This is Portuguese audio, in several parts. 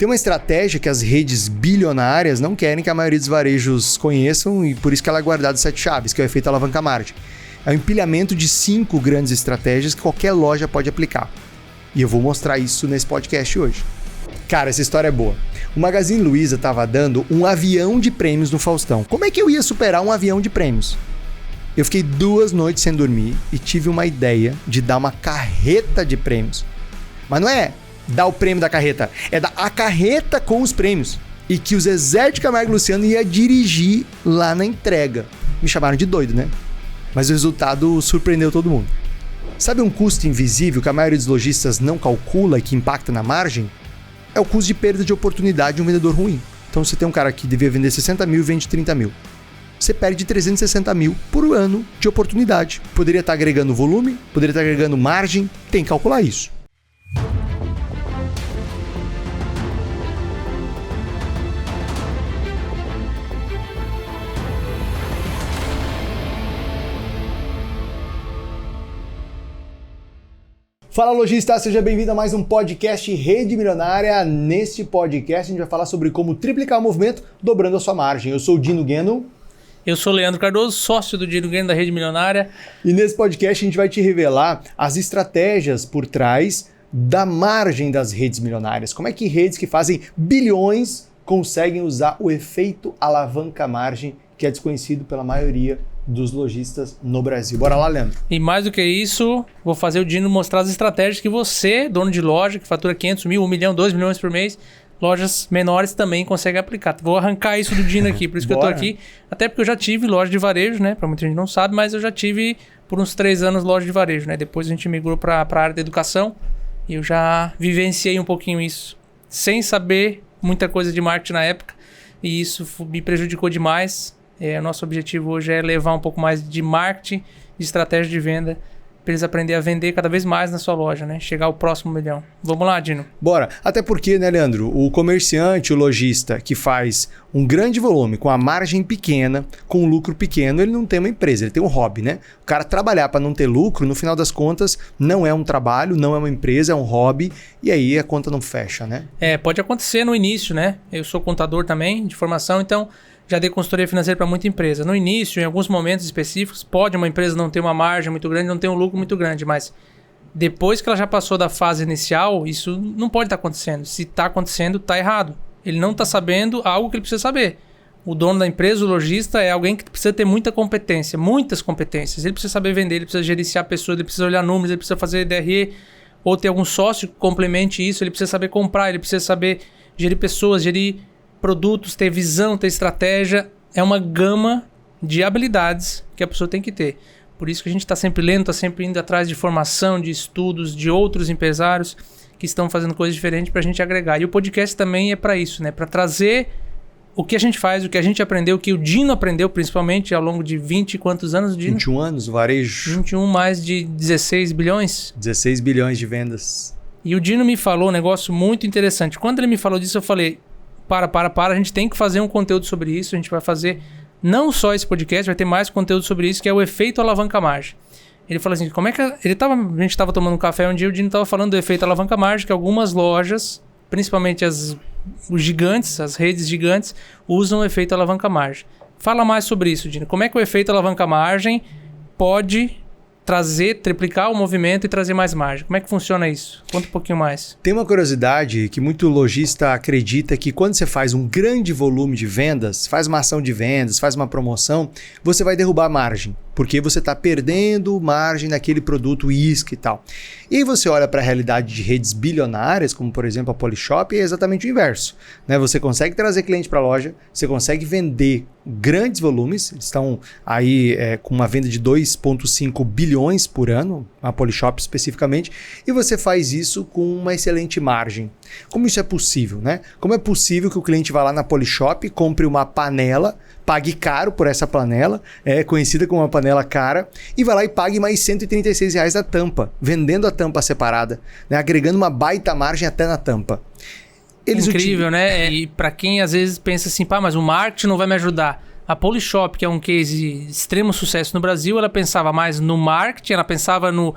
Tem uma estratégia que as redes bilionárias não querem que a maioria dos varejos conheçam e por isso que ela é guardada 7 chaves, que é o efeito alavanca-margem. É um empilhamento de 5 grandes estratégias que qualquer loja pode aplicar. E eu vou mostrar isso nesse podcast hoje. Cara, essa história é boa. O Magazine Luiza estava dando um avião de prêmios no Faustão. Como é que eu ia superar um avião de prêmios? Eu fiquei 2 noites sem dormir e tive uma ideia de dar uma carreta de prêmios. Mas não é dar o prêmio da carreta, é dar a carreta com os prêmios. E que o Zezé de Camargo e Luciano ia dirigir lá na entrega. Me chamaram de doido, né? Mas o resultado surpreendeu todo mundo. Sabe um custo invisível que a maioria dos lojistas não calcula e que impacta na margem? É o custo de perda de oportunidade de um vendedor ruim. Então você tem um cara que devia vender 60 mil e vende 30 mil. Você perde 360 mil por ano de oportunidade. Poderia estar agregando volume, poderia estar agregando margem, tem que calcular isso. Fala lojista, seja bem-vindo a mais um podcast Rede Milionária. Neste podcast a gente vai falar sobre como triplicar o movimento dobrando a sua margem. Eu sou o Dino Gueno. Eu sou o Leandro Cardoso, sócio do Dino Gueno da Rede Milionária. E nesse podcast a gente vai te revelar as estratégias por trás da margem das redes milionárias. Como é que redes que fazem bilhões conseguem usar o efeito alavanca-margem, que é desconhecido pela maioria dos lojistas no Brasil. Bora lá, Leandro. E mais do que isso, vou fazer o Dino mostrar as estratégias que você, dono de loja, que fatura 500 mil, 1 milhão, 2 milhões por mês, lojas menores também conseguem aplicar. Vou arrancar isso do Dino aqui, por isso que eu tô aqui. Até porque eu já tive loja de varejo, né? Pra muita gente não sabe, mas eu já tive por uns 3 anos loja de varejo, né? Depois a gente migrou pra área da educação e eu já vivenciei um pouquinho isso, sem saber muita coisa de marketing na época, e isso me prejudicou demais. Nosso objetivo hoje é levar um pouco mais de marketing, de estratégia de venda, para eles aprenderem a vender cada vez mais na sua loja, né? Chegar ao próximo milhão. Vamos lá, Dino? Bora. Até porque, né, Leandro, o comerciante, o lojista que faz um grande volume com a margem pequena, com um lucro pequeno, ele não tem uma empresa, ele tem um hobby, né? O cara trabalhar para não ter lucro, no final das contas, não é um trabalho, não é uma empresa, é um hobby, e aí a conta não fecha, né? Pode acontecer no início, né? Eu sou contador também, de formação, então já dei consultoria financeira para muita empresa. No início, em alguns momentos específicos, pode uma empresa não ter uma margem muito grande, não ter um lucro muito grande, mas depois que ela já passou da fase inicial, isso não pode estar acontecendo. Se está acontecendo, está errado. Ele não está sabendo algo que ele precisa saber. O dono da empresa, o lojista, é alguém que precisa ter muita competência, muitas competências. Ele precisa saber vender, ele precisa gerenciar pessoas, ele precisa olhar números, ele precisa fazer DRE, ou ter algum sócio que complemente isso, ele precisa saber comprar, ele precisa saber gerir pessoas, gerir produtos, ter visão, ter estratégia. É uma gama de habilidades que a pessoa tem que ter. Por isso que a gente está sempre lendo, está sempre indo atrás de formação, de estudos, de outros empresários que estão fazendo coisas diferentes para a gente agregar. E o podcast também é para isso, né? Para trazer o que a gente faz, o que a gente aprendeu, o que o Dino aprendeu, principalmente ao longo de 20 e quantos anos, Dino? 21 anos, varejo. 21, mais de 16 bilhões? 16 bilhões de vendas. E o Dino me falou um negócio muito interessante. Quando ele me falou disso, eu falei: a gente tem que fazer um conteúdo sobre isso. A gente vai fazer não só esse podcast, vai ter mais conteúdo sobre isso, que é o efeito alavanca-margem. Ele falou assim, como é que a gente estava tomando um café um dia, o Dino estava falando do efeito alavanca-margem, que algumas lojas, principalmente os gigantes, as redes gigantes, usam o efeito alavanca-margem. Fala mais sobre isso, Dino. Como é que o efeito alavanca-margem pode triplicar o movimento e trazer mais margem? Como é que funciona isso? Conta um pouquinho mais. Tem uma curiosidade que muito lojista acredita que quando você faz um grande volume de vendas, faz uma ação de vendas, faz uma promoção, você vai derrubar a margem, porque você está perdendo margem naquele produto isca e tal. E aí você olha para a realidade de redes bilionárias, como por exemplo a Polishop, e é exatamente o inverso, né? Você consegue trazer cliente para a loja, você consegue vender grandes volumes, eles estão aí com uma venda de 2,5 bilhões por ano, a Polishop especificamente, e você faz isso com uma excelente margem. Como isso é possível, né? Como é possível que o cliente vá lá na Polishop, compre uma panela, pague caro por essa panela, conhecida como uma panela cara, e vai lá e pague mais R$136 da tampa, vendendo a tampa separada, né? Agregando uma baita margem até na tampa. Incrível, né? E para quem às vezes pensa assim, mas o marketing não vai me ajudar. A Polishop, que é um case de extremo sucesso no Brasil, ela pensava mais no marketing, ela pensava no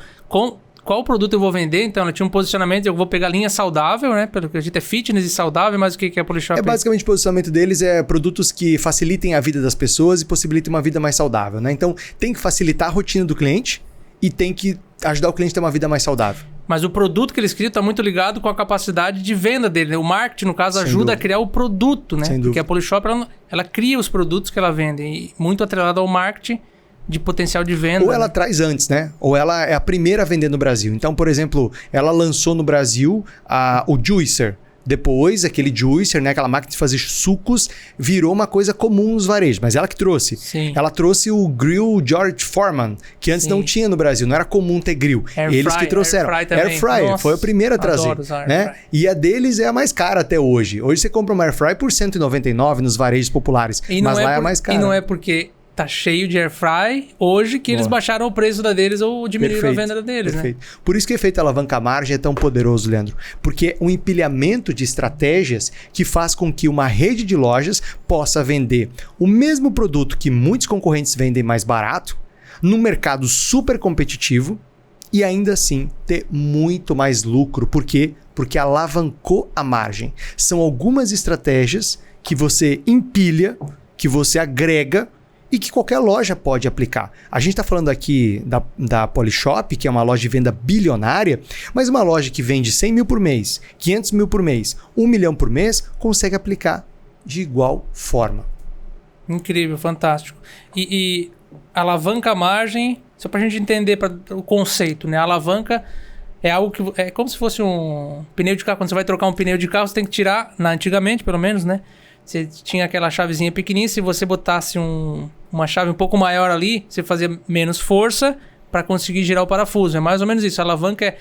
qual produto eu vou vender. Então, ela tinha um posicionamento, eu vou pegar linha saudável, né? Pelo que a gente é fitness e saudável, mas o que é a Polishop? Basicamente o posicionamento deles é produtos que facilitem a vida das pessoas e possibilitem uma vida mais saudável, né? Então, tem que facilitar a rotina do cliente e tem que ajudar o cliente a ter uma vida mais saudável. Mas o produto que eles criam está muito ligado com a capacidade de venda dele, né? O marketing, no caso, ajuda a criar o produto, né? Porque a Polishop, ela cria os produtos que ela vende, e muito atrelado ao marketing de potencial de venda. Ou ela traz antes, né? Ou ela é a primeira a vender no Brasil. Então, por exemplo, ela lançou no Brasil o Juicer. Depois, aquele juicer, né, aquela máquina de fazer sucos, virou uma coisa comum nos varejos, mas ela que trouxe. Sim. Ela trouxe o grill George Foreman, que antes não tinha no Brasil, não era comum ter grill. Eles que trouxeram. Air fryer foi a primeira a trazer. Né? E a deles é a mais cara até hoje. Hoje você compra uma air fryer por R$199 nos varejos populares, mas lá é a mais cara. E não é porque tá cheio de air fry hoje que eles baixaram o preço da deles ou diminuíram a venda deles, né? Por isso que o efeito alavanca-margem é tão poderoso, Leandro. Porque é um empilhamento de estratégias que faz com que uma rede de lojas possa vender o mesmo produto que muitos concorrentes vendem mais barato, num mercado super competitivo e ainda assim ter muito mais lucro. Por quê? Porque alavancou a margem. São algumas estratégias que você empilha, que você agrega e que qualquer loja pode aplicar. A gente está falando aqui da Polishop, que é uma loja de venda bilionária, mas uma loja que vende 100 mil por mês, 500 mil por mês, 1 milhão por mês, consegue aplicar de igual forma. Incrível, fantástico. E alavanca a margem, só para a gente entender o conceito, né? A alavanca é algo que é como se fosse um pneu de carro. Quando você vai trocar um pneu de carro, você tem que tirar, antigamente pelo menos, né? Você tinha aquela chavezinha pequenininha, se você botasse uma chave um pouco maior ali, você fazia menos força para conseguir girar o parafuso. É mais ou menos isso. A alavanca é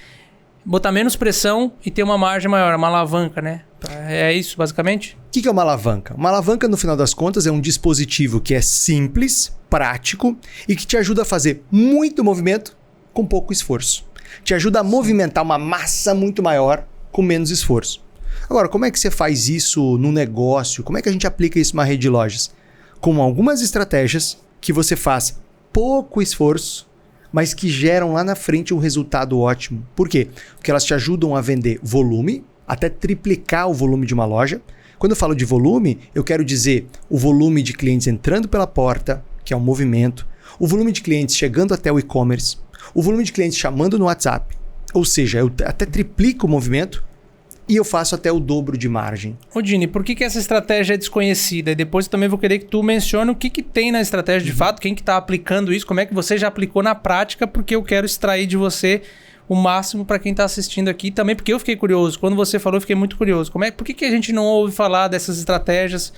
botar menos pressão e ter uma margem maior, uma alavanca, né? É isso, basicamente? O que é uma alavanca? Uma alavanca, no final das contas, é um dispositivo que é simples, prático e que te ajuda a fazer muito movimento com pouco esforço. Te ajuda a movimentar uma massa muito maior com menos esforço. Agora, como é que você faz isso no negócio? Como é que a gente aplica isso numa rede de lojas? Com algumas estratégias que você faz pouco esforço, mas que geram lá na frente um resultado ótimo. Por quê? Porque elas te ajudam a vender volume, até triplicar o volume de uma loja. Quando eu falo de volume, eu quero dizer o volume de clientes entrando pela porta, que é um movimento, o volume de clientes chegando até o e-commerce, o volume de clientes chamando no WhatsApp. Ou seja, eu até triplico o movimento e eu faço até o dobro de margem. Ô Dini, por que essa estratégia é desconhecida? E depois eu também vou querer que tu mencione o que tem na estratégia de fato, quem que está aplicando isso, como é que você já aplicou na prática, porque eu quero extrair de você o máximo para quem está assistindo aqui. Também porque eu fiquei curioso. Quando você falou, eu fiquei muito curioso. Por que a gente não ouve falar dessas estratégias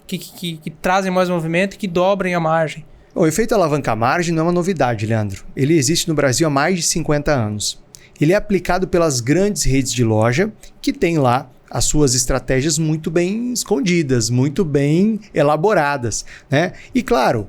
que trazem mais movimento e que dobrem a margem? O efeito alavanca-margem não é uma novidade, Leandro. Ele existe no Brasil há mais de 50 anos. Ele é aplicado pelas grandes redes de loja que têm lá as suas estratégias muito bem escondidas, muito bem elaboradas, né? E claro,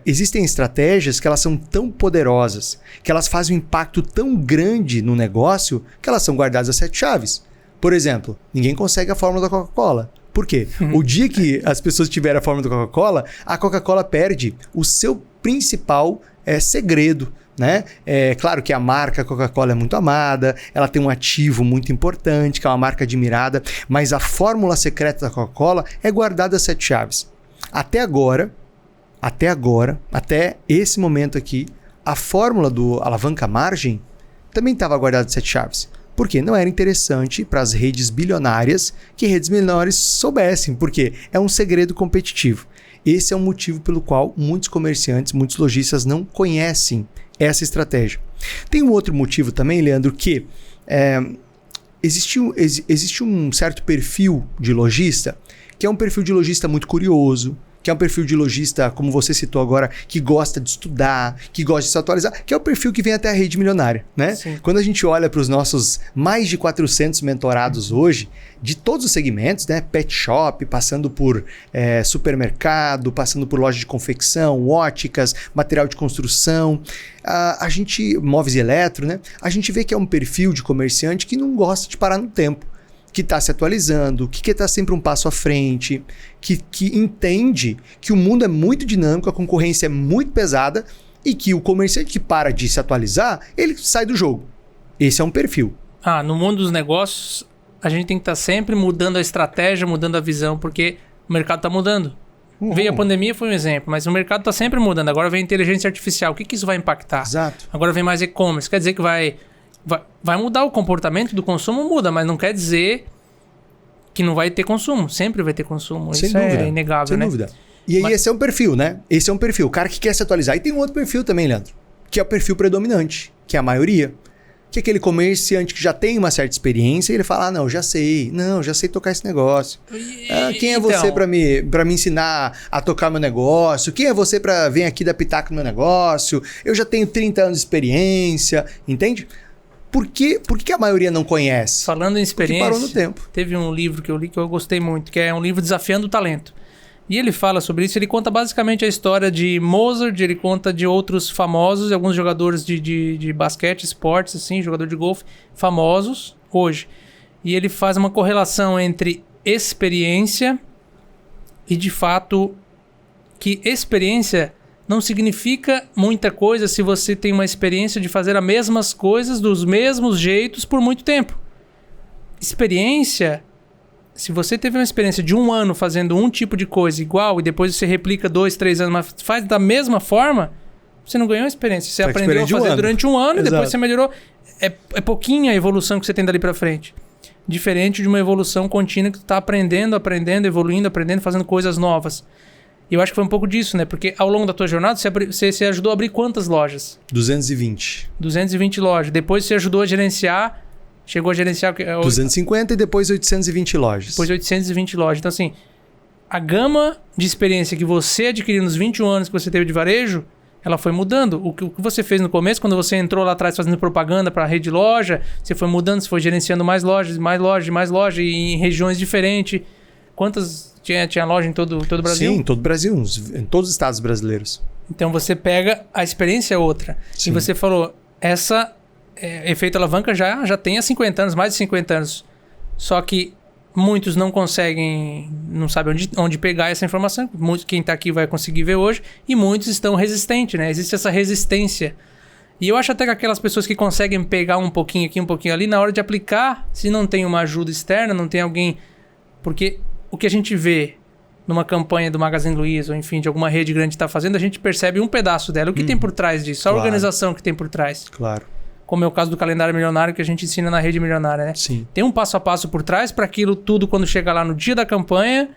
existem estratégias que elas são tão poderosas, que elas fazem um impacto tão grande no negócio, que elas são guardadas a 7 chaves. Por exemplo, ninguém consegue a fórmula da Coca-Cola. Por quê? O dia que as pessoas tiverem a fórmula da Coca-Cola, a Coca-Cola perde o seu principal segredo. Né? É claro que a marca Coca-Cola é muito amada, ela tem um ativo muito importante, que é uma marca admirada, mas a fórmula secreta da Coca-Cola é guardada a 7 chaves. Até esse momento aqui, a fórmula do alavanca-margem também estava guardada a 7 chaves. Porque não era interessante para as redes bilionárias que redes menores soubessem, porque é um segredo competitivo. Esse é o motivo pelo qual muitos comerciantes, muitos lojistas não conhecem essa estratégia. Tem um outro motivo também, Leandro, que existe um certo perfil de lojista, que é um perfil de lojista muito curioso, que é um perfil de lojista, como você citou agora, que gosta de estudar, que gosta de se atualizar, que é o perfil que vem até a rede milionária, né? Sim. Quando a gente olha para os nossos mais de 400 mentorados hoje, de todos os segmentos, né? Pet shop, passando por supermercado, passando por loja de confecção, óticas, material de construção, a gente, móveis e eletro, né? A gente vê que é um perfil de comerciante que não gosta de parar no tempo, que está se atualizando, que está sempre um passo à frente, que entende que o mundo é muito dinâmico, a concorrência é muito pesada e que o comerciante que para de se atualizar, ele sai do jogo. Esse é um perfil. No mundo dos negócios, a gente tem que estar sempre mudando a estratégia, mudando a visão, porque o mercado está mudando. Veio a pandemia, foi um exemplo, mas o mercado está sempre mudando. Agora vem a inteligência artificial. O que isso vai impactar? Exato. Agora vem mais e-commerce. Quer dizer que vai mudar o comportamento do consumo? Muda, mas não quer dizer que não vai ter consumo. Sempre vai ter consumo. Sem isso dúvida. É inegável, Sem né? dúvida. E aí esse é um perfil, né? Esse é um perfil. O cara que quer se atualizar. E tem um outro perfil também, Leandro, que é o perfil predominante, que é a maioria. Que é aquele comerciante que já tem uma certa experiência e ele fala, não, já sei tocar esse negócio. Quem é você para me ensinar a tocar meu negócio? Quem é você para vir aqui dar pitaco no meu negócio? Eu já tenho 30 anos de experiência, entende? Por que a maioria não conhece? Falando em experiência, porque parou no tempo. Teve um livro que eu li que eu gostei muito, que é um livro Desafiando o Talento. E ele fala sobre isso, ele conta basicamente a história de Mozart, ele conta de outros famosos, alguns jogadores de basquete, esportes, assim, jogador de golfe, famosos hoje. E ele faz uma correlação entre experiência e, de fato, que experiência não significa muita coisa se você tem uma experiência de fazer as mesmas coisas dos mesmos jeitos por muito tempo. Experiência... Se você teve uma experiência de 1 ano fazendo um tipo de coisa igual e depois você replica 2, 3 anos, mas faz da mesma forma, você não ganhou experiência. Você aprendeu a fazer durante 1 ano e depois você melhorou. É pouquinha a evolução que você tem dali pra frente. Diferente de uma evolução contínua que tu tá aprendendo, evoluindo, fazendo coisas novas. E eu acho que foi um pouco disso, né? Porque ao longo da tua jornada, você ajudou a abrir quantas lojas? 220. 220 lojas. Depois você ajudou a gerenciar... Chegou a gerenciar... 250 e depois 820 lojas. Depois 820 lojas. Então, assim, a gama de experiência que você adquiriu nos 21 anos que você teve de varejo, ela foi mudando. O que você fez no começo, quando você entrou lá atrás fazendo propaganda para a rede de loja, você foi mudando, você foi gerenciando mais lojas, e em regiões diferentes. Quantas... Tinha loja em todo o Brasil? Sim, em todo o Brasil, em todos os estados brasileiros. Então, você pega a experiência é outra. Sim. E você falou, essa... efeito alavanca já tem há 50 anos, mais de 50 anos. Só que muitos não conseguem, não sabem onde pegar essa informação. Quem está aqui vai conseguir ver hoje. E muitos estão resistentes, né? Existe essa resistência. E eu acho até que aquelas pessoas que conseguem pegar um pouquinho aqui, um pouquinho ali, na hora de aplicar, se não tem uma ajuda externa, não tem alguém... Porque o que a gente vê numa campanha do Magazine Luiza, ou enfim, de alguma rede grande que está fazendo, a gente percebe um pedaço dela. O que tem por trás disso? A organização que tem por trás. Claro. Como é o caso do calendário milionário que a gente ensina na rede milionária, né? Sim. Tem um passo a passo por trás para aquilo tudo, quando chega lá no dia da campanha,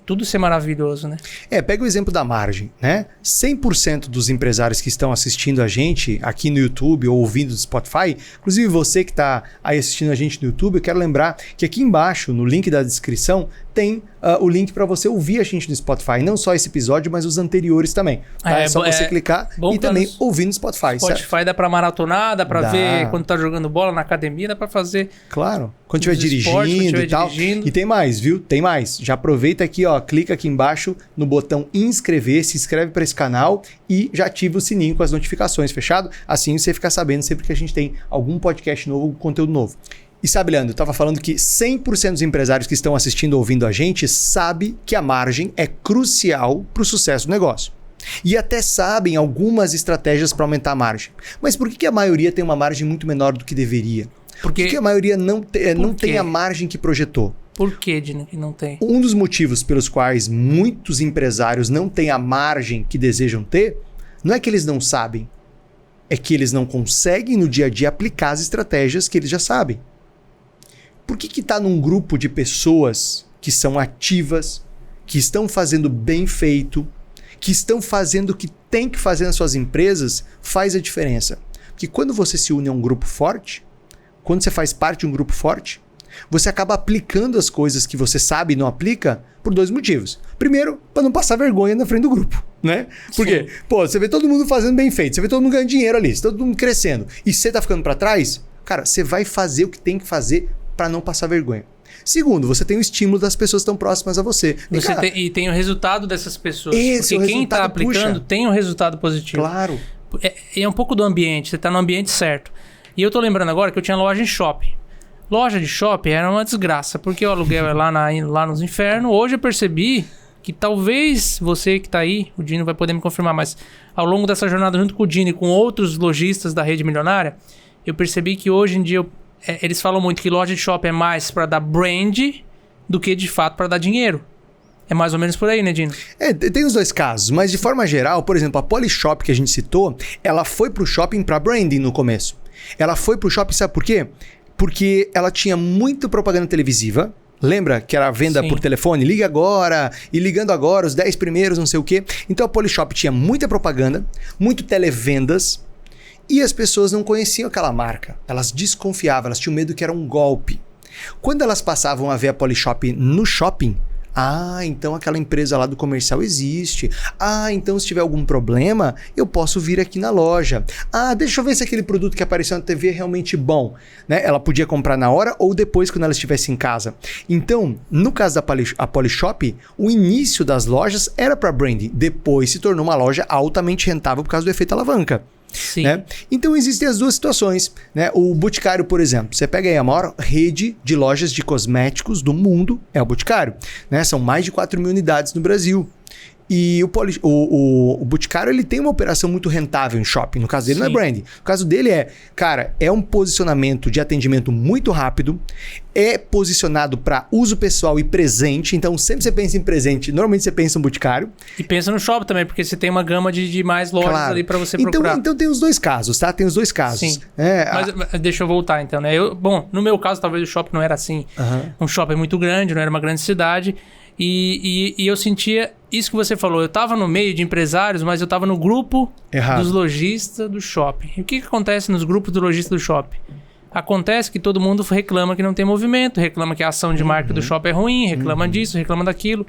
tudo ser maravilhoso, né? Pega o exemplo da margem, né? 100% dos empresários que estão assistindo a gente aqui no YouTube ou ouvindo do Spotify, inclusive você que está aí assistindo a gente no YouTube, eu quero lembrar que aqui embaixo, no link da descrição, tem o link para você ouvir a gente no Spotify. Não só esse episódio, mas os anteriores também. Tá? É só você clicar e também ouvir no Spotify. Spotify dá para maratonar, dá para ver quando tá jogando bola na academia, dá para fazer... Claro, quando estiver dirigindo e tal. E tem mais, viu? Tem mais. Já aproveita aqui, ó, clica aqui embaixo no botão inscrever, se inscreve para esse canal e já ativa o sininho com as notificações, fechado? Assim você fica sabendo sempre que a gente tem algum podcast novo, algum conteúdo novo. E sabe, Leandro, eu estava falando que 100% dos empresários que estão assistindo ou ouvindo a gente sabe que a margem é crucial para o sucesso do negócio. E até sabem algumas estratégias para aumentar a margem. Mas por que a maioria tem uma margem muito menor do que deveria? Por que a maioria não tem a margem que projetou? Por que, Dino, que não tem? Um dos motivos pelos quais muitos empresários não têm a margem que desejam ter, não é que eles não sabem, é que eles não conseguem no dia a dia aplicar as estratégias que eles já sabem. Por que está num grupo de pessoas que são ativas, que estão fazendo bem feito, que estão fazendo o que tem que fazer nas suas empresas, faz a diferença? Porque quando você se une a um grupo forte, quando você faz parte de um grupo forte, você acaba aplicando as coisas que você sabe e não aplica por 2 motivos. Primeiro, para não passar vergonha na frente do grupo, né? Porque, você vê todo mundo fazendo bem feito, você vê todo mundo ganhando dinheiro ali, todo mundo crescendo, e você tá ficando para trás, cara, você vai fazer o que tem que fazer para não passar vergonha. Segundo, você tem o estímulo das pessoas que estão próximas a você. E tem o resultado dessas pessoas. Porque quem está aplicando tem um resultado positivo. Claro. É um pouco do ambiente, você está no ambiente certo. E eu tô lembrando agora que eu tinha loja em shopping. Loja de shopping era uma desgraça, porque o aluguel é lá nos infernos. Hoje eu percebi que talvez você que está aí, o Dino vai poder me confirmar, mas ao longo dessa jornada junto com o Dino e com outros lojistas da rede milionária, eu percebi que hoje em dia eles falam muito que loja de shopping é mais para dar brand do que de fato para dar dinheiro. É mais ou menos por aí, né, Dino? Tem os dois casos, mas de forma geral, por exemplo, a Polishop que a gente citou, ela foi pro shopping para branding no começo. Ela foi pro shopping, sabe por quê? Porque ela tinha muita propaganda televisiva. Lembra que era a venda por telefone? Liga agora, e ligando agora, os 10 primeiros, não sei o quê. Então a Polishop tinha muita propaganda, muito televendas, e as pessoas não conheciam aquela marca. Elas desconfiavam, elas tinham medo que era um golpe. Quando elas passavam a ver a Polishop no shopping, então aquela empresa lá do comercial existe. Então se tiver algum problema, eu posso vir aqui na loja. Deixa eu ver se aquele produto que apareceu na TV é realmente bom. Né? Ela podia comprar na hora ou depois quando ela estivesse em casa. Então, no caso da Polishop, o início das lojas era para branding. Depois se tornou uma loja altamente rentável por causa do efeito alavanca. Sim. Né? Então existem as duas situações, né? O Boticário, por exemplo, você pega aí a maior rede de lojas de cosméticos do mundo, é o Boticário, né? São mais de 4 mil unidades no Brasil. E o Boticário, ele tem uma operação muito rentável em shopping. No caso dele, não é branding. No caso dele é um posicionamento de atendimento muito rápido, é posicionado para uso pessoal e presente. Então, sempre você pensa em presente, normalmente você pensa em Boticário. E pensa no shopping também, porque você tem uma gama de mais lojas ali para você procurar. Então tem os dois casos, tá? Tem os dois casos. Sim. Mas deixa eu voltar então, né? No meu caso, talvez o shopping não era assim. Um shopping muito grande, não era uma grande cidade. E eu sentia isso que você falou. Eu estava no meio de empresários, mas eu estava no grupo dos lojistas do shopping. E o que acontece nos grupos dos lojistas do shopping? Acontece que todo mundo reclama que não tem movimento, reclama que a ação de marca do shopping é ruim, reclama disso, reclama daquilo.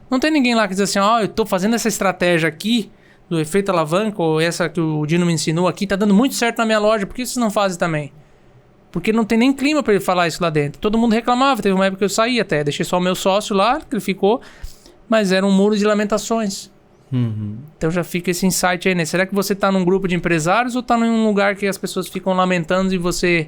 Não tem ninguém lá que diz assim, eu estou fazendo essa estratégia aqui do efeito alavanca, ou essa que o Dino me ensinou aqui, tá dando muito certo na minha loja, por que vocês não fazem também? Porque não tem nem clima para ele falar isso lá dentro. Todo mundo reclamava, teve uma época que eu saí até. Deixei só o meu sócio lá, que ele ficou. Mas era um muro de lamentações. Então já fica esse insight aí, né? Será que você tá num grupo de empresários ou tá num lugar que as pessoas ficam lamentando e você...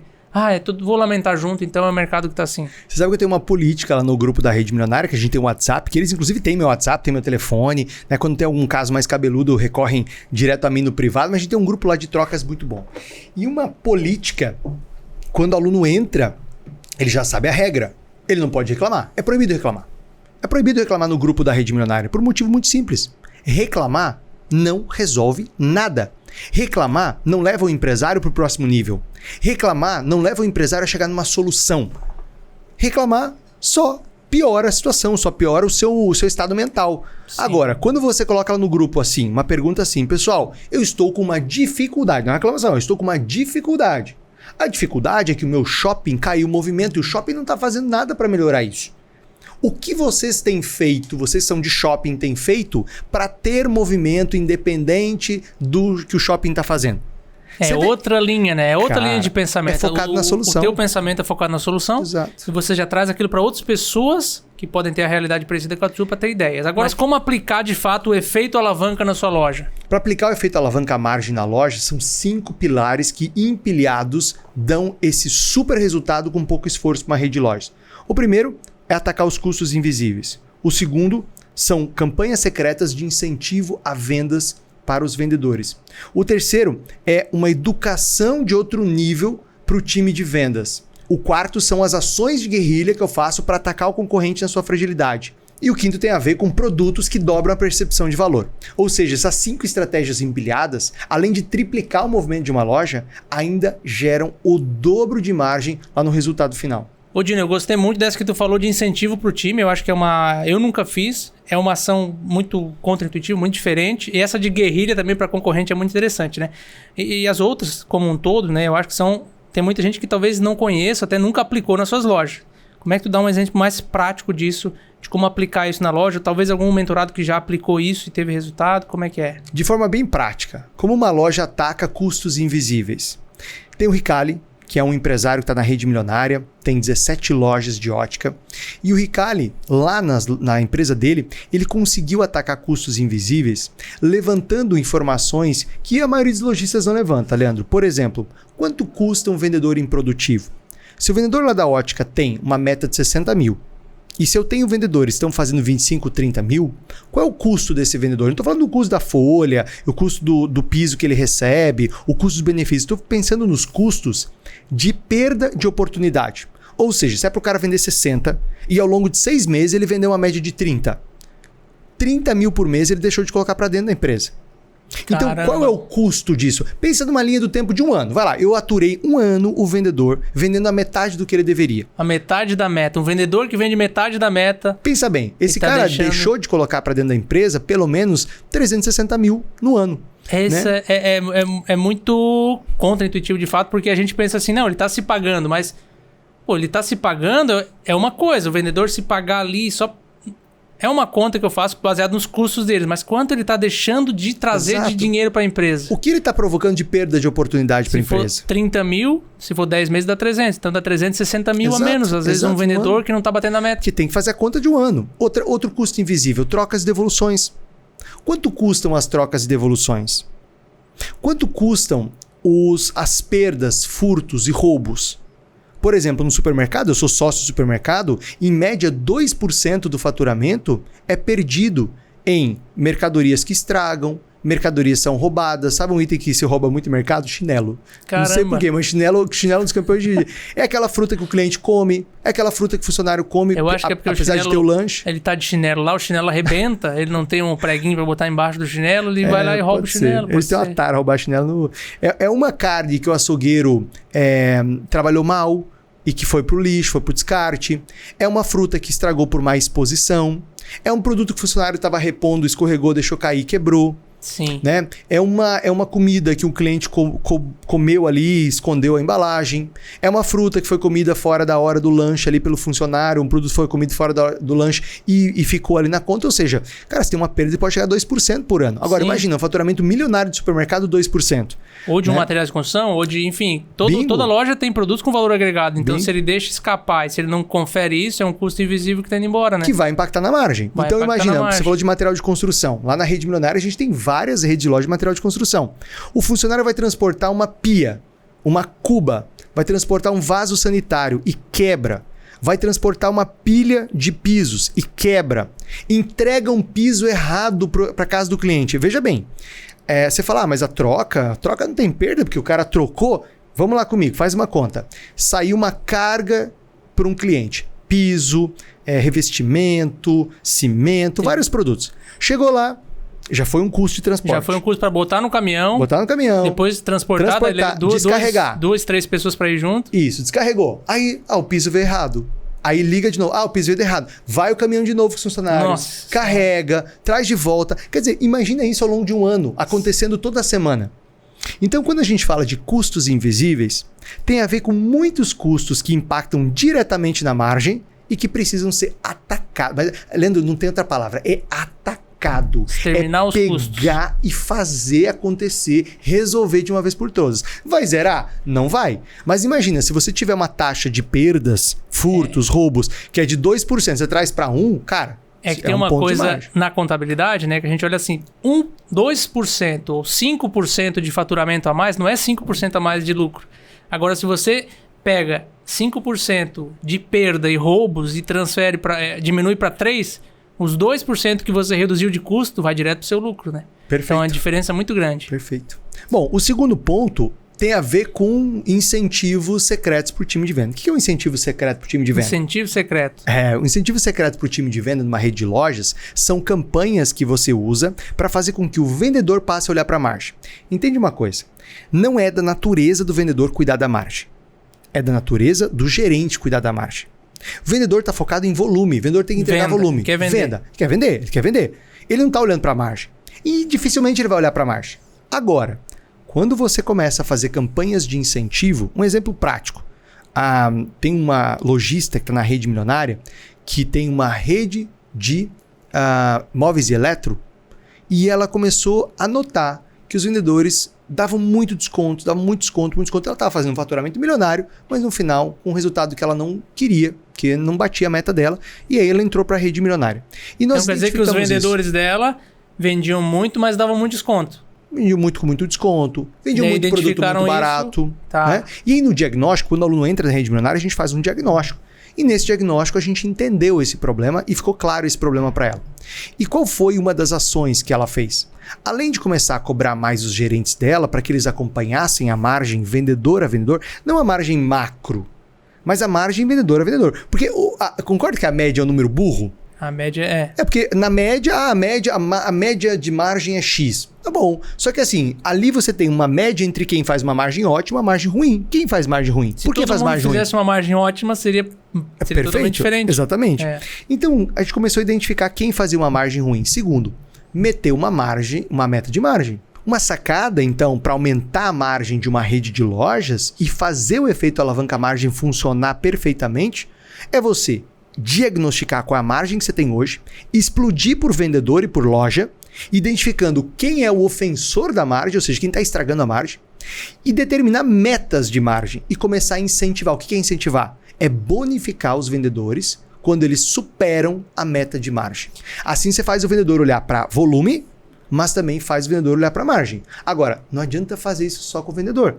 vou lamentar junto, então é o mercado que tá assim. Você sabe que eu tenho uma política lá no grupo da Rede Milionária, que a gente tem um WhatsApp, que eles inclusive têm meu WhatsApp, tem meu telefone, né? Quando tem algum caso mais cabeludo, recorrem direto a mim no privado, mas a gente tem um grupo lá de trocas muito bom. E uma política... Quando o aluno entra, ele já sabe a regra. Ele não pode reclamar. É proibido reclamar. É proibido reclamar no grupo da Rede Milionária por um motivo muito simples. Reclamar não resolve nada. Reclamar não leva o empresário para o próximo nível. Reclamar não leva o empresário a chegar numa solução. Reclamar só piora a situação, só piora o seu estado mental. Sim. Agora, quando você coloca lá no grupo assim, uma pergunta assim, pessoal, eu estou com uma dificuldade. Não é reclamação, eu estou com uma dificuldade. A dificuldade é que o meu shopping caiu o movimento e o shopping não está fazendo nada para melhorar isso. O que vocês têm feito, vocês são de shopping, têm feito para ter movimento independente do que o shopping está fazendo? Outra linha, né? É outra linha de pensamento. É focado na solução. O teu pensamento é focado na solução. Exato. E você já traz aquilo para outras pessoas que podem ter a realidade parecida com a tua para ter ideias. Agora, mas como aplicar de fato o efeito alavanca na sua loja? Para aplicar o efeito alavanca à margem na loja, são 5 pilares que empilhados dão esse super resultado com pouco esforço para uma rede de lojas. O primeiro é atacar os custos invisíveis. O segundo são campanhas secretas de incentivo a vendas para os vendedores. O terceiro é uma educação de outro nível para o time de vendas. O quarto são as ações de guerrilha que eu faço para atacar o concorrente na sua fragilidade. E o quinto tem a ver com produtos que dobram a percepção de valor. Ou seja, essas 5 estratégias empilhadas, além de triplicar o movimento de uma loja, ainda geram o dobro de margem lá no resultado final. Ô Dino, eu gostei muito dessa que tu falou de incentivo pro time. Eu acho que eu nunca fiz. É uma ação muito contra-intuitiva, muito diferente. E essa de guerrilha também para concorrente é muito interessante, né? E as outras, como um todo, né? Eu acho que tem muita gente que talvez não conheça, até nunca aplicou nas suas lojas. Como é que tu dá um exemplo mais prático disso, de como aplicar isso na loja? Talvez algum mentorado que já aplicou isso e teve resultado, como é que é? De forma bem prática, como uma loja ataca custos invisíveis? Tem o Ricali, que é um empresário que está na Rede Milionária, tem 17 lojas de ótica. E o Ricali, lá na empresa dele, ele conseguiu atacar custos invisíveis, levantando informações que a maioria dos lojistas não levanta, Leandro. Por exemplo, quanto custa um vendedor improdutivo? Se o vendedor lá da ótica tem uma meta de 60 mil E se eu tenho vendedores que estão fazendo 25, 30 mil, qual é o custo desse vendedor? Eu não estou falando do custo da folha, o custo do piso que ele recebe, o custo dos benefícios. Estou pensando nos custos de perda de oportunidade. Ou seja, se é para o cara vender 60 e ao longo de 6 meses ele vendeu uma média de 30. 30 mil por mês ele deixou de colocar para dentro da empresa. Então, Caramba. qual é o custo disso? Pensa numa linha do tempo de 1 ano. Vai lá, eu aturei 1 ano o vendedor vendendo a metade do que ele deveria. A metade da meta. Um vendedor que vende metade da meta. Pensa bem, esse tá cara deixando... deixou de colocar para dentro da empresa pelo menos 360 mil no ano. Esse né? é muito contra-intuitivo de fato, porque a gente pensa assim, não, ele tá se pagando, mas pô, ele tá se pagando é uma coisa, o vendedor se pagar ali só... É uma conta que eu faço baseado nos custos deles, mas quanto ele está deixando de trazer Exato. de dinheiro para a empresa? O que ele está provocando de perda de oportunidade para a empresa? Se for 30 mil, se for 10 meses dá 300. Então dá 360 mil Exato, a menos. Às vezes um exato, vendedor que não está batendo a meta. Que tem que fazer a conta de 1 ano. Outro custo invisível, trocas e devoluções. Quanto custam as trocas e devoluções? Quanto custam as perdas, furtos e roubos? Por exemplo, no supermercado, eu sou sócio do supermercado, em média 2% do faturamento é perdido em mercadorias que estragam, mercadorias são roubadas. Sabe um item que se rouba muito em mercado? Chinelo. Caramba. Não sei porquê, mas chinelo dos campeões de... É aquela fruta que o cliente come, é aquela fruta que o funcionário come, Eu acho que é porque apesar o chinelo, de ter o lanche. ele tá de chinelo lá, o chinelo arrebenta, ele não tem um preguinho para botar embaixo do chinelo, ele vai lá e rouba o chinelo. Eles têm uma tara roubar chinelo. É uma carne que o açougueiro trabalhou mal e que foi pro lixo, foi pro descarte. É uma fruta que estragou por má exposição. É um produto que o funcionário estava repondo, escorregou, deixou cair, quebrou. Sim. Né? É uma comida que um cliente comeu ali, escondeu a embalagem. É uma fruta que foi comida fora da hora do lanche ali pelo funcionário. Um produto foi comido fora do lanche e ficou ali na conta. Ou seja, cara, você tem uma perda e pode chegar a 2% por ano. Agora, Sim. imagina, um faturamento milionário de supermercado, 2%. Ou de um né? material de construção, ou de, enfim, toda loja tem produtos com valor agregado. Então, Bingo. se ele deixa escapar e se ele não confere isso, é um custo invisível que tá indo embora, né? Que vai impactar na margem. Vai Então impactar imagina, na margem. você falou de material de construção. Lá na Rede Milionária a gente tem várias redes de loja de material de construção. O funcionário vai transportar uma pia, uma cuba, vai transportar um vaso sanitário e quebra. Vai transportar uma pilha de pisos e quebra. Entrega um piso errado para casa do cliente. Veja bem, você fala, mas a troca não tem perda porque o cara trocou. Vamos lá comigo, faz uma conta. Saiu uma carga para um cliente. Piso, revestimento, cimento, vários produtos. Chegou lá, já foi um custo de transporte. Já foi um custo para botar no caminhão. Depois transportar descarregar. 2, 3 pessoas para ir junto. Isso, descarregou. Aí, o piso veio errado. Aí liga de novo. O piso veio errado. Vai o caminhão de novo com os funcionários. Nossa. Carrega, traz de volta. Quer dizer, imagina isso ao longo de um ano, acontecendo toda semana. Então, quando a gente fala de custos invisíveis, tem a ver com muitos custos que impactam diretamente na margem e que precisam ser atacados. Mas, Leandro, não tem outra palavra. É atacado. Exterminar os custos. Pegar e fazer acontecer, resolver de uma vez por todas. Vai zerar? Não vai. Mas imagina, se você tiver uma taxa de perdas, furtos, roubos, que é de 2%, você traz para 1%, cara... É que tem uma coisa na contabilidade, né? Que a gente olha assim, 2% ou 5% de faturamento a mais não é 5% a mais de lucro. Agora, se você pega 5% de perda e roubos e transfere diminui para 3%, os 2% que você reduziu de custo vai direto para o seu lucro, né? Perfeito. Então, é uma diferença muito grande. Perfeito. Bom, o segundo ponto tem a ver com incentivos secretos para o time de venda. O que é um incentivo secreto para o time de venda? Incentivo secreto. O incentivo secreto para o time de venda numa rede de lojas são campanhas que você usa para fazer com que o vendedor passe a olhar para a margem. Entende uma coisa? Não é da natureza do vendedor cuidar da margem. É da natureza do gerente cuidar da margem. O vendedor está focado em volume. O vendedor tem que entregar volume. Quer vender. Venda. Ele quer vender. Ele não está olhando para a margem. E dificilmente ele vai olhar para a margem. Agora, quando você começa a fazer campanhas de incentivo, um exemplo prático. Tem uma lojista que está na Rede Milionária que tem uma rede de móveis e eletro e ela começou a notar que os vendedores davam muito desconto. Ela estava fazendo um faturamento milionário, mas no final, um resultado que ela não queria, que não batia a meta dela, e aí ela entrou para a Rede Milionária. E nós então quer dizer que os vendedores dela vendiam muito, mas davam muito desconto. Vendiam muito com muito desconto, vendiam muito produto muito barato. Tá. Né? E aí no diagnóstico, quando o aluno entra na Rede Milionária, a gente faz um diagnóstico. E nesse diagnóstico a gente entendeu esse problema e ficou claro esse problema para ela. E qual foi uma das ações que ela fez? Além de começar a cobrar mais os gerentes dela para que eles acompanhassem a margem vendedor a vendedor, não a margem macro, mas a margem vendedor a vendedor. Porque concorda que a média é um número burro? A média é. É porque na média, a média de margem é X. Tá bom. Só que assim, ali você tem uma média entre quem faz uma margem ótima e uma margem ruim. Quem faz margem ruim? Por que faz margem ruim? Se fizesse uma margem ótima, seria totalmente diferente. Exatamente. Então, a gente começou a identificar quem fazia uma margem ruim. Segundo, meter uma meta de margem. Uma sacada, então, para aumentar a margem de uma rede de lojas e fazer o efeito alavanca-margem funcionar perfeitamente, é você diagnosticar qual é a margem que você tem hoje, explodir por vendedor e por loja, identificando quem é o ofensor da margem, ou seja, quem está estragando a margem, e determinar metas de margem e começar a incentivar. O que é incentivar? É bonificar os vendedores quando eles superam a meta de margem. Assim você faz o vendedor olhar para volume, mas também faz o vendedor olhar para margem. Agora, não adianta fazer isso só com o vendedor.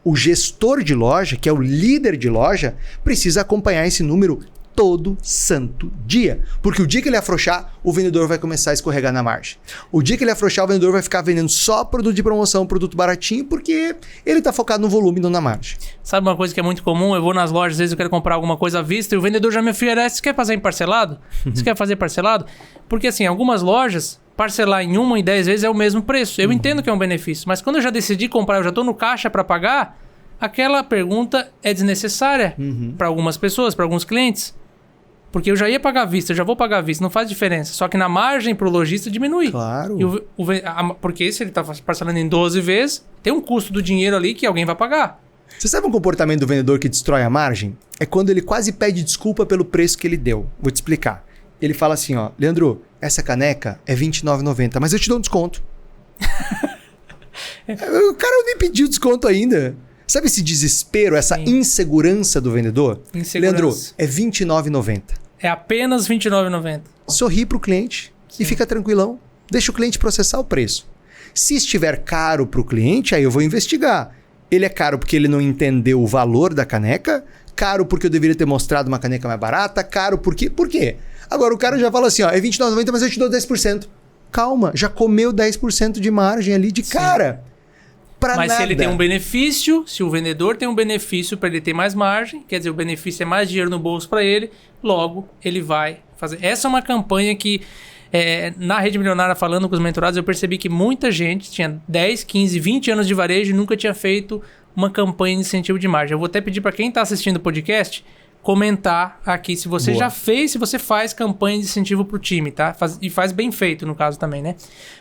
O gestor de loja, que é o líder de loja, precisa acompanhar esse número todo santo dia. Porque o dia que ele afrouxar, o vendedor vai começar a escorregar na margem. O dia que ele afrouxar, o vendedor vai ficar vendendo só produto de promoção, produto baratinho, porque ele está focado no volume e não na margem. Sabe uma coisa que é muito comum? Eu vou nas lojas, às vezes eu quero comprar alguma coisa à vista e o vendedor já me oferece, você quer fazer em parcelado? Você quer fazer parcelado? Porque assim, algumas lojas, parcelar em 1 e 10 vezes é o mesmo preço. Eu entendo que é um benefício, mas quando eu já decidi comprar, eu já estou no caixa para pagar, aquela pergunta é desnecessária para algumas pessoas, para alguns clientes. Porque eu já ia pagar à vista, eu já vou pagar à vista, não faz diferença. Só que na margem pro lojista diminui. Claro. E porque se ele tá parcelando em 12 vezes, tem um custo do dinheiro ali que alguém vai pagar. Você sabe um comportamento do vendedor que destrói a margem? É quando ele quase pede desculpa pelo preço que ele deu. Vou te explicar. Ele fala assim, ó, Leandro, essa caneca é R$29,90, mas eu te dou um desconto. O cara nem pediu desconto ainda. Sabe esse desespero, essa insegurança do vendedor? Leandro, é R$29,90. É apenas R$29,90. Sorri pro cliente e fica tranquilão. Deixa o cliente processar o preço. Se estiver caro pro cliente, aí eu vou investigar. Ele é caro porque ele não entendeu o valor da caneca? Caro porque eu deveria ter mostrado uma caneca mais barata? Caro porque... Por quê? Agora o cara já fala assim, ó, é R$29,90, mas eu te dou 10%. Calma, já comeu 10% de margem ali de cara. Mas se ele tem um benefício, se o vendedor tem um benefício para ele ter mais margem, quer dizer, o benefício é mais dinheiro no bolso para ele, logo ele vai fazer. Essa é uma campanha que, na Rede Milionária, falando com os mentorados, eu percebi que muita gente tinha 10, 15, 20 anos de varejo e nunca tinha feito uma campanha de incentivo de margem. Eu vou até pedir para quem está assistindo o podcast comentar aqui se você já fez, se você faz campanha de incentivo para o time, tá? E faz bem feito, no caso também, né?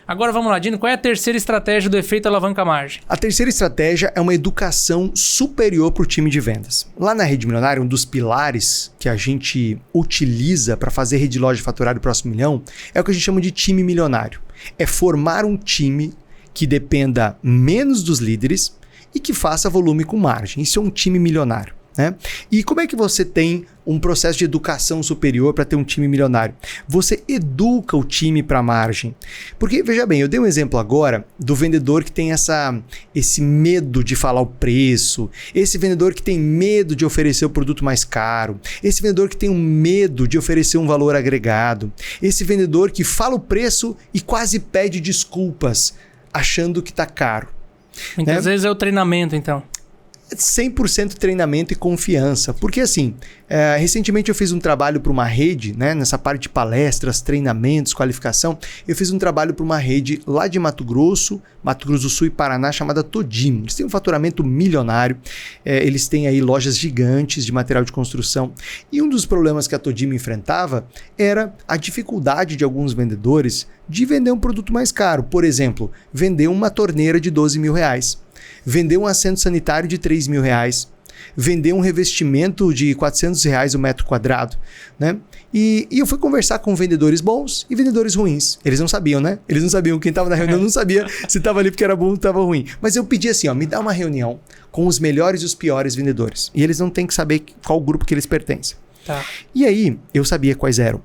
Agora vamos lá, Dino, qual é a terceira estratégia do efeito alavanca-margem? A terceira estratégia é uma educação superior para o time de vendas. Lá na Rede Milionária, um dos pilares que a gente utiliza para fazer rede de loja faturar o próximo milhão é o que a gente chama de time milionário. É formar um time que dependa menos dos líderes e que faça volume com margem. Isso é um time milionário. Né? E como é que você tem um processo de educação superior para ter um time milionário? Você educa o time para a margem. Porque, veja bem, eu dei um exemplo agora do vendedor que tem esse medo de falar o preço, esse vendedor que tem medo de oferecer o produto mais caro, esse vendedor que tem um medo de oferecer um valor agregado, esse vendedor que fala o preço e quase pede desculpas, achando que está caro. Muitas vezes é o treinamento, então. 100% treinamento e confiança. Porque assim, recentemente eu fiz um trabalho para uma rede, né, nessa parte de palestras, treinamentos, qualificação. Eu fiz um trabalho para uma rede lá de Mato Grosso do Sul e Paraná, chamada Todimo. Eles têm um faturamento milionário. Eles têm aí lojas gigantes de material de construção. E um dos problemas que a Todimo enfrentava era a dificuldade de alguns vendedores de vender um produto mais caro. Por exemplo, vender uma torneira de R$12.000. Vender um assento sanitário de R$3.000, vender um revestimento de R$400 o metro quadrado, né? E eu fui conversar com vendedores bons e vendedores ruins. Eles não sabiam, né? Eles não sabiam, quem estava na reunião não sabia se estava ali porque era bom ou estava ruim. Mas eu pedi assim, ó, me dá uma reunião com os melhores e os piores vendedores. E eles não têm que saber qual grupo que eles pertencem. Tá. E aí, eu sabia quais eram.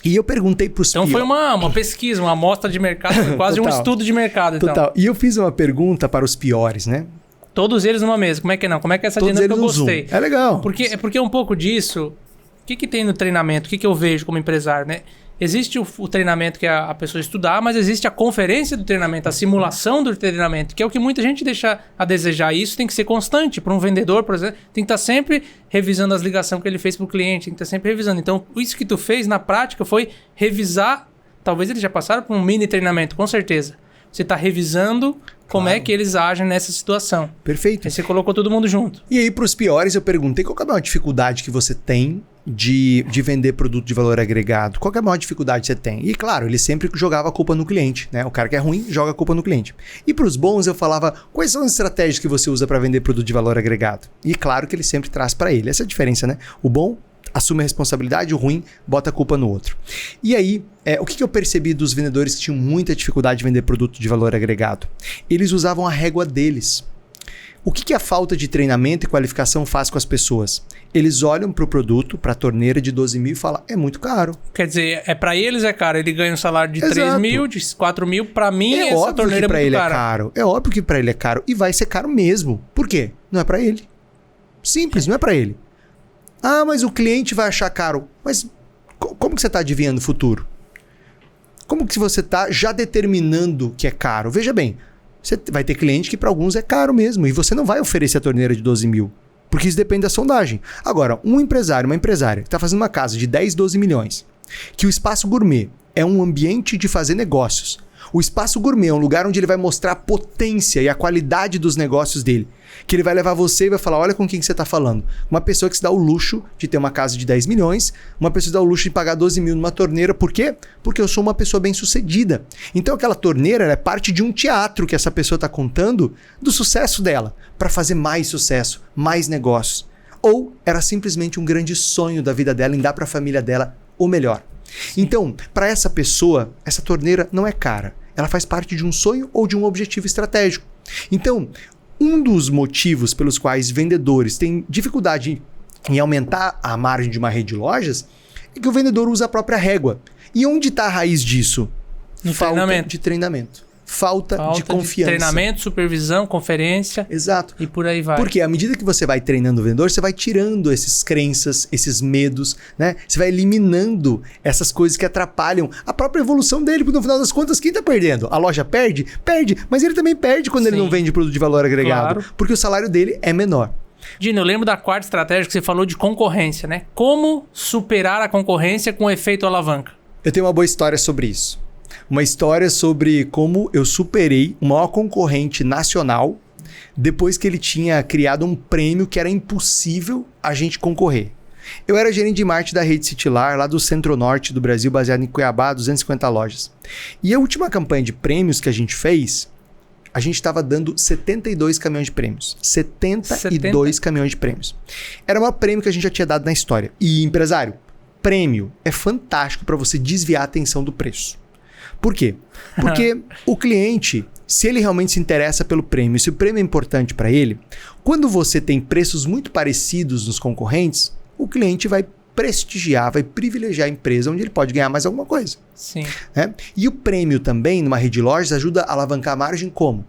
E eu perguntei para os Então foi uma pesquisa, uma amostra de mercado, foi quase um estudo de mercado. Então. Total. E eu fiz uma pergunta para os piores, né? Todos eles numa mesa. Como é que não? Como é que é essa dinâmica que eu gostei? É legal. Porque um pouco disso O que tem no treinamento? O que eu vejo como empresário, né? Existe o treinamento que é a pessoa estudar, mas existe a conferência do treinamento, a simulação do treinamento, que é o que muita gente deixa a desejar. E isso tem que ser constante. Para um vendedor, por exemplo, tem que estar sempre revisando as ligações que ele fez para o cliente, tem que estar sempre revisando. Então, isso que tu fez na prática foi revisar. Talvez eles já passaram por um mini treinamento, com certeza. Você está revisando como é que eles agem nessa situação. Perfeito. Aí você colocou todo mundo junto. E aí, para os piores, eu perguntei qual que é a maior dificuldade que você tem de vender produto de valor agregado. Qual que é a maior dificuldade que você tem? E claro, ele sempre jogava a culpa no cliente, né? O cara que é ruim joga a culpa no cliente. E para os bons, eu falava, quais são as estratégias que você usa para vender produto de valor agregado? E claro que ele sempre traz para ele. Essa é a diferença, né? O bom assume a responsabilidade, o ruim bota a culpa no outro. E aí, o que eu percebi dos vendedores que tinham muita dificuldade de vender produto de valor agregado? Eles usavam a régua deles. O que a falta de treinamento e qualificação faz com as pessoas? Eles olham para o produto, para a torneira de 12 mil e falam, é muito caro. Quer dizer, para eles é caro. Ele ganha um salário de 3 mil, de 4 mil. Para mim, essa torneira é muito cara. É óbvio que para ele é caro. E vai ser caro mesmo. Por quê? Não é para ele. Simples, não é para ele. Ah, mas o cliente vai achar caro. Mas como que você está adivinhando o futuro? Como que você está já determinando que é caro? Veja bem, você vai ter cliente que para alguns é caro mesmo. E você não vai oferecer a torneira de 12 mil. Porque isso depende da sondagem. Agora, um empresário, uma empresária que está fazendo uma casa de 10, 12 milhões, que o espaço gourmet é um ambiente de fazer negócios. O espaço gourmet é um lugar onde ele vai mostrar a potência e a qualidade dos negócios dele. Que ele vai levar você e vai falar, olha com quem você está falando. Uma pessoa que se dá o luxo de ter uma casa de 10 milhões, uma pessoa que se dá o luxo de pagar 12 mil numa torneira. Por quê? Porque eu sou uma pessoa bem sucedida. Então aquela torneira é parte de um teatro que essa pessoa está contando do sucesso dela, para fazer mais sucesso, mais negócios. Ou era simplesmente um grande sonho da vida dela em dar para a família dela o melhor. Então, para essa pessoa, essa torneira não é cara. Ela faz parte de um sonho ou de um objetivo estratégico. Então, um dos motivos pelos quais vendedores têm dificuldade em aumentar a margem de uma rede de lojas é que o vendedor usa a própria régua. E onde está a raiz disso? No Falta treinamento. de treinamento. Falta de confiança. Treinamento, supervisão, conferência. Exato. E por aí vai. Porque à medida que você vai treinando o vendedor, você vai tirando essas crenças, esses medos, né? Você vai eliminando essas coisas que atrapalham a própria evolução dele. Porque no final das contas, quem está perdendo? A loja perde? Perde. Mas ele também perde quando ele não vende produto de valor agregado. Claro. Porque o salário dele é menor. Dino, eu lembro da quarta estratégia que você falou de concorrência, né? Como superar a concorrência com efeito alavanca? Eu tenho uma boa história sobre isso. Uma história sobre como eu superei o maior concorrente nacional depois que ele tinha criado um prêmio que era impossível a gente concorrer. Eu era gerente de marketing da rede Citylar, lá do centro-norte do Brasil, baseado em Cuiabá, 250 lojas. E a última campanha de prêmios que a gente fez, a gente estava dando 72 caminhões de prêmios. 72 caminhões de prêmios. Era o maior prêmio que a gente já tinha dado na história. E, empresário, prêmio é fantástico para você desviar a atenção do preço. Por quê? Porque o cliente, se ele realmente se interessa pelo prêmio, se o prêmio é importante para ele, quando você tem preços muito parecidos nos concorrentes, o cliente vai prestigiar, vai privilegiar a empresa onde ele pode ganhar mais alguma coisa. Sim. Né? E o prêmio também, numa rede de lojas, ajuda a alavancar a margem como?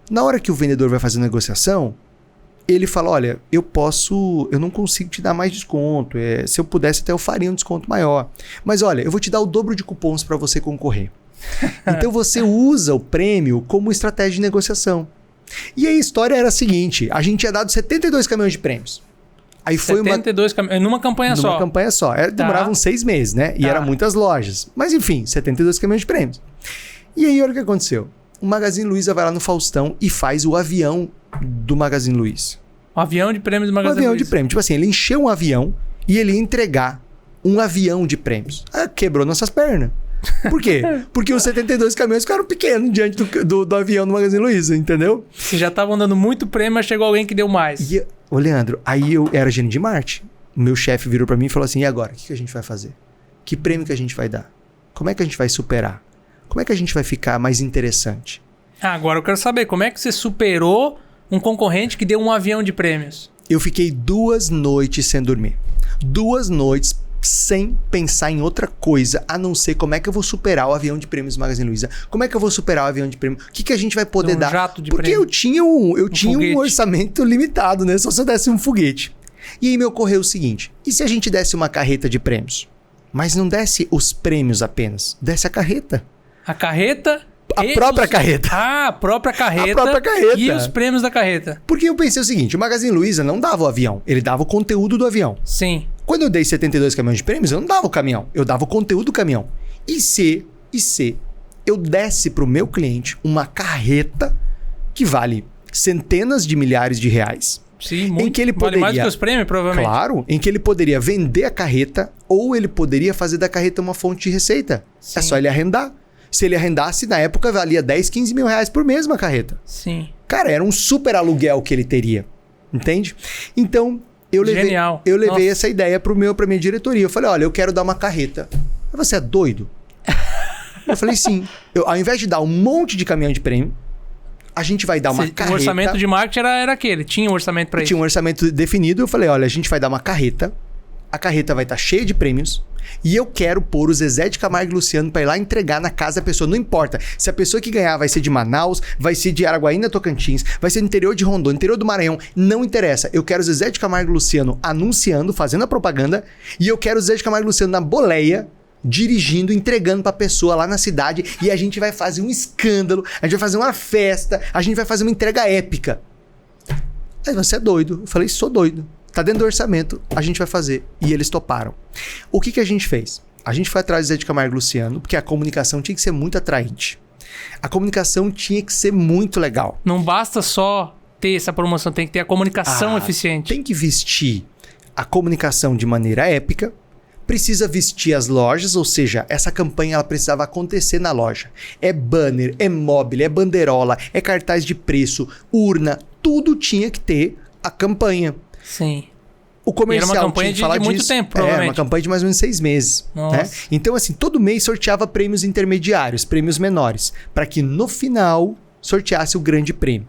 Na hora que o vendedor vai fazer a negociação, ele fala, olha, eu não consigo te dar mais desconto. Se eu pudesse, até eu faria um desconto maior. Mas olha, eu vou te dar o dobro de cupons para você concorrer. Então você usa o prêmio como estratégia de negociação. E a história era a seguinte, a gente tinha dado 72 caminhões de prêmios. Aí foi 72 caminhões, numa campanha só. Numa campanha só. Demorava uns 6 meses, né? E eram muitas lojas. Mas enfim, 72 caminhões de prêmios. E aí, olha o que aconteceu. O Magazine Luiza vai lá no Faustão e faz o avião do Magazine Luiza. Um avião de prêmios do Magazine Luiza. Um avião de prêmio. Tipo assim, ele encheu um avião e ele ia entregar um avião de prêmios. Quebrou nossas pernas. Por quê? Porque os 72 caminhões ficaram pequenos diante do avião do Magazine Luiza, entendeu? Você já estavam dando muito prêmio, mas chegou alguém que deu mais. Ô, Leandro, aí eu era gerente de marketing. O meu chefe virou pra mim e falou assim, e agora? O que a gente vai fazer? Que prêmio que a gente vai dar? Como é que a gente vai superar? Como é que a gente vai ficar mais interessante? Agora eu quero saber, como é que você superou um concorrente que deu um avião de prêmios? Eu fiquei 2 noites sem dormir. 2 noites sem pensar em outra coisa, a não ser como é que eu vou superar o avião de prêmios do Magazine Luiza. Como é que eu vou superar o avião de prêmios? O que a gente vai poder dar? Jato de Porque prêmio. eu tinha um orçamento limitado, né? Só se eu desse um foguete. E aí me ocorreu o seguinte, e se a gente desse uma carreta de prêmios? Mas não desse os prêmios apenas, desse a carreta. A carreta... A própria carreta. Ah, a própria carreta. A própria carreta. E os prêmios da carreta. Porque eu pensei o seguinte, o Magazine Luiza não dava o avião, ele dava o conteúdo do avião. Sim. Quando eu dei 72 caminhões de prêmios, eu não dava o caminhão, eu dava o conteúdo do caminhão. E se eu desse para o meu cliente uma carreta que vale centenas de milhares de reais. Sim, muito. Em que ele poderia, vale mais do que os prêmios, provavelmente. Claro, em que ele poderia vender a carreta ou ele poderia fazer da carreta uma fonte de receita. Sim. É só ele arrendar. Se ele arrendasse, na época valia 10, 15 mil reais por mês uma carreta. Sim. Cara, era um super aluguel que ele teria. Entende? Então, eu levei essa ideia pra minha diretoria. Eu falei, olha, eu quero dar uma carreta. Mas você é doido? Eu falei, sim. Ao invés de dar um monte de caminhão de prêmio, a gente vai dar uma carreta. O orçamento de marketing era aquele. Tinha um orçamento para isso. Tinha um orçamento definido. Eu falei, olha, a gente vai dar uma carreta. A carreta vai estar cheia de prêmios. E eu quero pôr o Zezé de Camargo e Luciano para ir lá entregar na casa da pessoa. Não importa se a pessoa que ganhar vai ser de Manaus, vai ser de Araguaína, Tocantins, vai ser do interior de Rondônia, interior do Maranhão. Não interessa. Eu quero o Zezé de Camargo e Luciano anunciando, fazendo a propaganda. E eu quero o Zezé de Camargo e Luciano na boleia, dirigindo, entregando pra pessoa lá na cidade. E a gente vai fazer um escândalo, a gente vai fazer uma festa, a gente vai fazer uma entrega épica. Aí você é doido. Eu falei, sou doido. Tá dentro do orçamento, a gente vai fazer. E eles toparam. O que a gente fez? A gente foi atrás do Zé de Camargo e Luciano, porque a comunicação tinha que ser muito atraente. A comunicação tinha que ser muito legal. Não basta só ter essa promoção, tem que ter a comunicação eficiente. Tem que vestir a comunicação de maneira épica, precisa vestir as lojas, ou seja, essa campanha ela precisava acontecer na loja. É banner, é mobile, é banderola, é cartaz de preço, urna, tudo tinha que ter a campanha. Sim. O comercial e era uma campanha tinha que falar de muito disso. tempo, provavelmente. Uma campanha de mais ou menos 6 meses. Né? Então, assim, todo mês sorteava prêmios intermediários, prêmios menores, para que no final sorteasse o grande prêmio.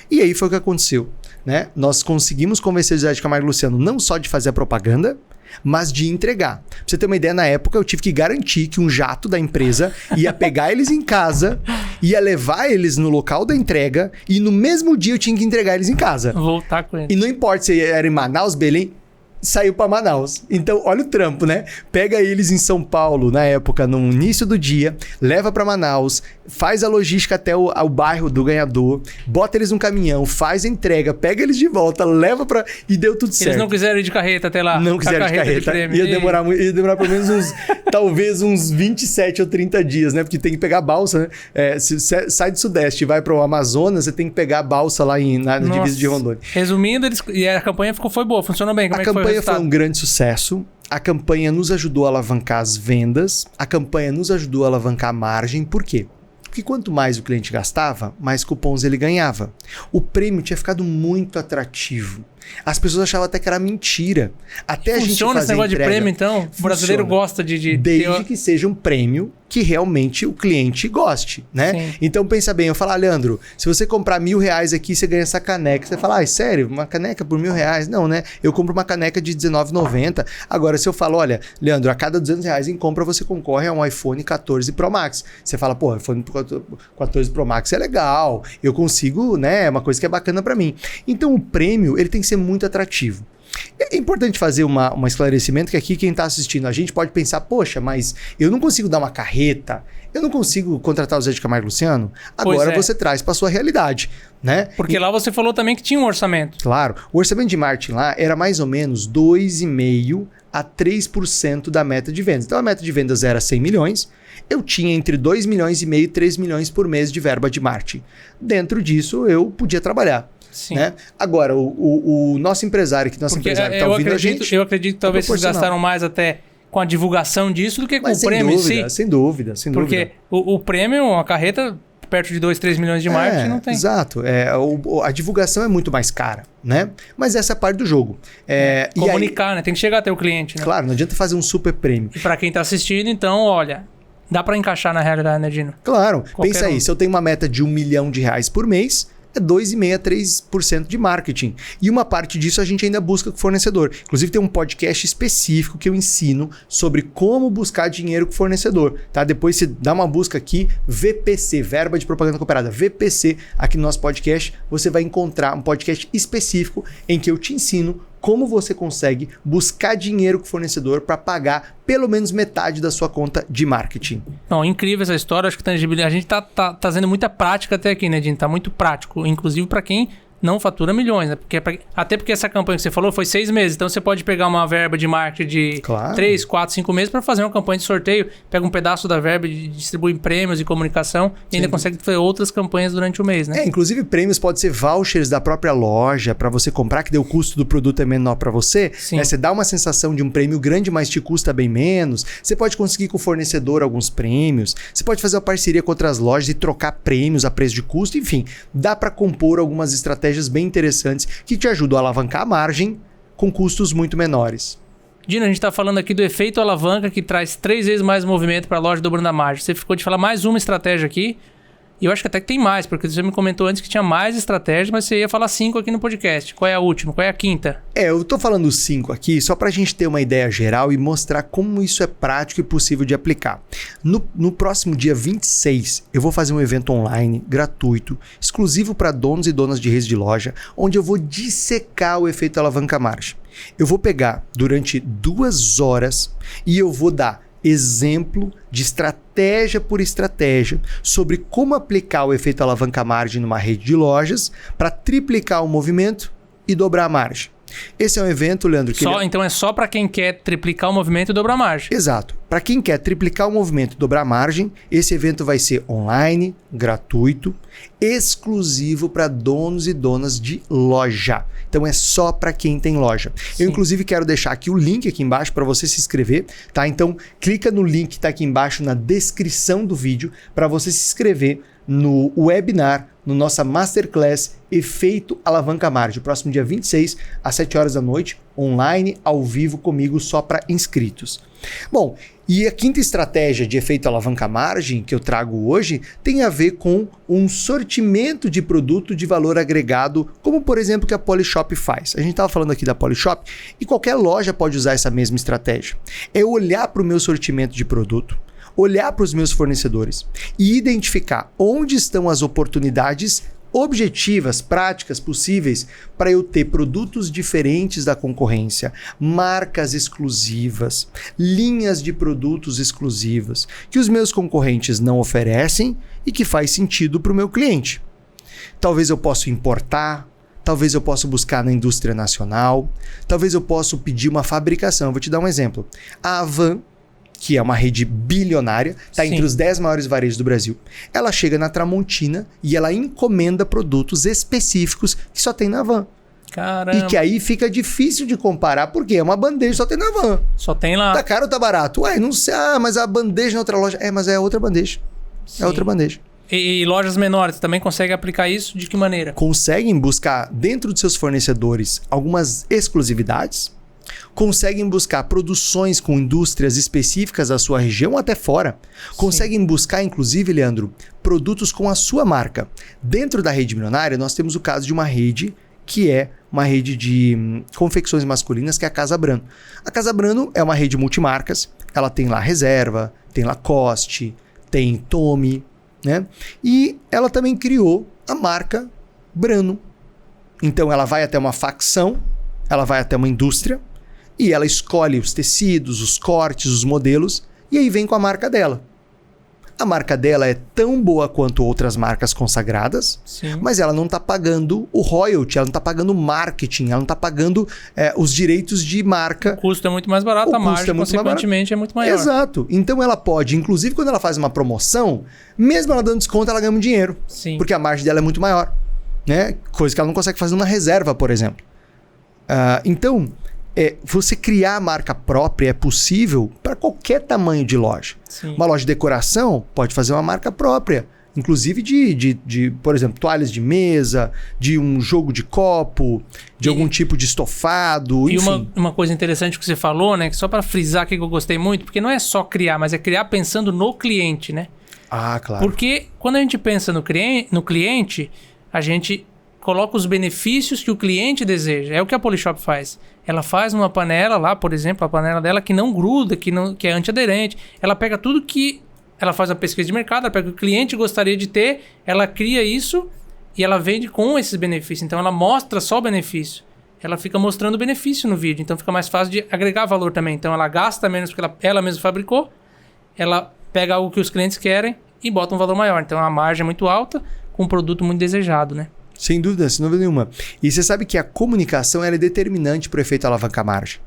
E aí foi o que aconteceu. Né? Nós conseguimos convencer o Zé de Camargo e Luciano não só de fazer a propaganda, mas de entregar. Pra você ter uma ideia, na época eu tive que garantir que um jato da empresa ia pegar eles em casa, ia levar eles no local da entrega e no mesmo dia eu tinha que entregar eles em casa. Voltar com eles. E não importa se era em Manaus, Belém, saiu para Manaus. Então, olha o trampo, né? Pega eles em São Paulo, na época, no início do dia, leva para Manaus, faz a logística até o bairro do ganhador, bota eles num caminhão, faz a entrega, pega eles de volta, leva para e deu tudo certo. Eles não quiseram ir de carreta até lá. Não quiseram de carreta. Ia demorar pelo menos talvez uns 27 ou 30 dias, né? Porque tem que pegar a balsa, né? Se sai do Sudeste e vai para o Amazonas, você tem que pegar a balsa lá na divisa de Rondônia. Resumindo, e a campanha foi boa, funcionou bem. Como é que foi? A campanha foi um grande sucesso. A campanha nos ajudou a alavancar as vendas. A campanha nos ajudou a alavancar a margem. Por quê? Porque quanto mais o cliente gastava, mais cupons ele ganhava. O prêmio tinha ficado muito atrativo. As pessoas achavam até que era mentira. Até a gente fazer funciona esse negócio de prêmio, então? O brasileiro gosta de desde que seja um prêmio que realmente o cliente goste, né? Sim. Então pensa bem, eu falo, Leandro, se você comprar R$1.000 aqui, você ganha essa caneca. Você fala, sério? Uma caneca por R$1.000? Não, né? Eu compro uma caneca de R$19,90. Agora, se eu falo, olha, Leandro, a cada R$200 em compra, você concorre a um iPhone 14 Pro Max. Você fala, pô, iPhone 14 Pro Max é legal, eu consigo, né? É uma coisa que é bacana para mim. Então o prêmio, ele tem que ser muito atrativo. É importante fazer um esclarecimento que aqui quem está assistindo a gente pode pensar, poxa, mas eu não consigo dar uma carreta, eu não consigo contratar o Zé de Camargo e Luciano. Agora você traz para sua realidade, né? Porque lá você falou também que tinha um orçamento. Claro, o orçamento de marketing lá era mais ou menos 2,5% a 3% da meta de vendas. Então a meta de vendas era 100 milhões, eu tinha entre 2,5 milhões e 3 milhões por mês de verba de marketing. Dentro disso eu podia trabalhar. Sim. Né? Agora, o nosso empresário que está ouvindo a gente... Eu acredito que talvez vocês gastaram mais até com a divulgação disso do que com o prêmio em si. Sem dúvida. Porque o prêmio, a carreta, perto de 2, 3 milhões de marketing, não tem. Exato. A divulgação é muito mais cara, né? Mas essa é a parte do jogo. Comunicar, né? Tem que chegar até o cliente, né? Claro, não adianta fazer um super prêmio. E para quem está assistindo, então, olha... Dá para encaixar na realidade, né, Dino? Claro. Pensa aí, se eu tenho uma meta de R$1 milhão por mês... é 2,5% a 3% de marketing. E uma parte disso a gente ainda busca com o fornecedor. Inclusive tem um podcast específico que eu ensino sobre como buscar dinheiro com o fornecedor. Tá? Depois você dá uma busca aqui, VPC, Verba de Propaganda Cooperada, VPC, aqui no nosso podcast, você vai encontrar um podcast específico em que eu te ensino como você consegue buscar dinheiro com o fornecedor para pagar pelo menos metade da sua conta de marketing. Não, incrível essa história. Acho que tangibilidade. A gente tá trazendo muita prática até aqui, né, Dino? Tá muito prático, inclusive para quem não fatura milhões, né? Até porque essa campanha que você falou foi 6 meses. Então você pode pegar uma verba de marketing de 3, 4, 5 meses para fazer uma campanha de sorteio. Pega um pedaço da verba e distribui em prêmios e comunicação e ainda consegue fazer outras campanhas durante o mês, né? Inclusive prêmios pode ser vouchers da própria loja para você comprar, que daí o custo do produto é menor para você. Né? Você dá uma sensação de um prêmio grande, mas te custa bem menos. Você pode conseguir com o fornecedor alguns prêmios. Você pode fazer uma parceria com outras lojas e trocar prêmios a preço de custo. Enfim, dá para compor algumas estratégias bem interessantes que te ajudam a alavancar a margem com custos muito menores. Dino, a gente está falando aqui do efeito alavanca que traz 3 vezes mais movimento para a loja dobrando a margem. Você ficou de falar mais uma estratégia aqui. E eu acho que até que tem mais, porque você me comentou antes que tinha mais estratégias, mas você ia falar 5 aqui no podcast. Qual é a última? Qual é a quinta? Eu tô falando 5 aqui só pra gente ter uma ideia geral e mostrar como isso é prático e possível de aplicar. No próximo dia 26, eu vou fazer um evento online, gratuito, exclusivo para donos e donas de redes de loja, onde eu vou dissecar o efeito alavanca-margem. Eu vou pegar durante 2 horas e eu vou dar exemplo de estratégia por estratégia sobre como aplicar o efeito alavanca-margem numa rede de lojas para triplicar o movimento e dobrar a margem. Esse é um evento, Leandro, que... Então é só para quem quer triplicar o movimento e dobrar a margem. Exato. Para quem quer triplicar o movimento e dobrar a margem, esse evento vai ser online, gratuito, exclusivo para donos e donas de loja. Então é só para quem tem loja. Sim. Eu inclusive quero deixar aqui o link aqui embaixo para você se inscrever, tá? Então clica no link que está aqui embaixo na descrição do vídeo para você se inscrever no webinar, no nossa Masterclass Efeito Alavanca Margem, próximo dia 26, às 7 horas da noite, online, ao vivo comigo, só para inscritos. Bom, e a quinta estratégia de efeito alavanca margem que eu trago hoje tem a ver com um sortimento de produto de valor agregado, como por exemplo que a Polishop faz. A gente estava falando aqui da Polishop e qualquer loja pode usar essa mesma estratégia. É olhar para o meu sortimento de produto, olhar para os meus fornecedores e identificar onde estão as oportunidades objetivas, práticas, possíveis para eu ter produtos diferentes da concorrência, marcas exclusivas, linhas de produtos exclusivas que os meus concorrentes não oferecem e que faz sentido para o meu cliente. Talvez eu possa importar, talvez eu possa buscar na indústria nacional, talvez eu possa pedir uma fabricação. Eu vou te dar um exemplo. A Havan, que é uma rede bilionária, está entre os 10 maiores varejos do Brasil. Ela chega na Tramontina e ela encomenda produtos específicos que só tem na Havan. Caramba. E que aí fica difícil de comparar, porque é uma bandeja, só tem na Havan. Só tem lá. Tá caro ou tá barato? Ué, não sei. Mas a bandeja na outra loja... mas é outra bandeja. Sim. É outra bandeja. E lojas menores também conseguem aplicar isso? De que maneira? Conseguem buscar dentro de seus fornecedores algumas exclusividades, conseguem buscar produções com indústrias específicas da sua região ou até fora. Conseguem buscar, inclusive, Leandro, produtos com a sua marca. Dentro da rede milionária, nós temos o caso de uma rede que é uma rede de confecções masculinas, que é a Casa Brano. A Casa Brano é uma rede multimarcas. Ela tem lá Reserva, tem Lacoste, tem Tommy, né? E ela também criou a marca Brano. Então ela vai até uma facção, ela vai até uma indústria, e ela escolhe os tecidos, os cortes, os modelos, e aí vem com a marca dela. A marca dela é tão boa quanto outras marcas consagradas, mas ela não está pagando o royalty, ela não está pagando o marketing, ela não está pagando os direitos de marca. O custo é muito mais barato, a margem, consequentemente, é muito maior. Exato. Então ela pode, inclusive quando ela faz uma promoção, mesmo ela dando desconto, ela ganha um dinheiro. Sim. Porque a margem dela é muito maior, né? Coisa que ela não consegue fazer numa reserva, por exemplo. Então... você criar a marca própria é possível para qualquer tamanho de loja. Sim. Uma loja de decoração pode fazer uma marca própria, inclusive de por exemplo, toalhas de mesa, de um jogo de copo, de algum tipo de estofado, enfim. E uma coisa interessante que você falou, né, que só para frisar aqui que eu gostei muito, porque não é só criar, mas é criar pensando no cliente, né? Ah, claro. Porque quando a gente pensa no cliente, a gente coloca os benefícios que o cliente deseja. É o que a Polishop faz. Ela faz uma panela lá, por exemplo, a panela dela que não gruda, que é antiaderente. Ela pega tudo que... Ela faz uma pesquisa de mercado, ela pega o que o cliente gostaria de ter, ela cria isso e ela vende com esses benefícios. Então ela mostra só o benefício. ela fica mostrando o benefício no vídeo. Então fica mais fácil de agregar valor também. Então ela gasta menos porque ela mesma fabricou, ela pega algo que os clientes querem e bota um valor maior. Então a margem é muito alta com um produto muito desejado, né? Sem dúvida nenhuma. E você sabe que a comunicação ela é determinante para o efeito alavanca-margem.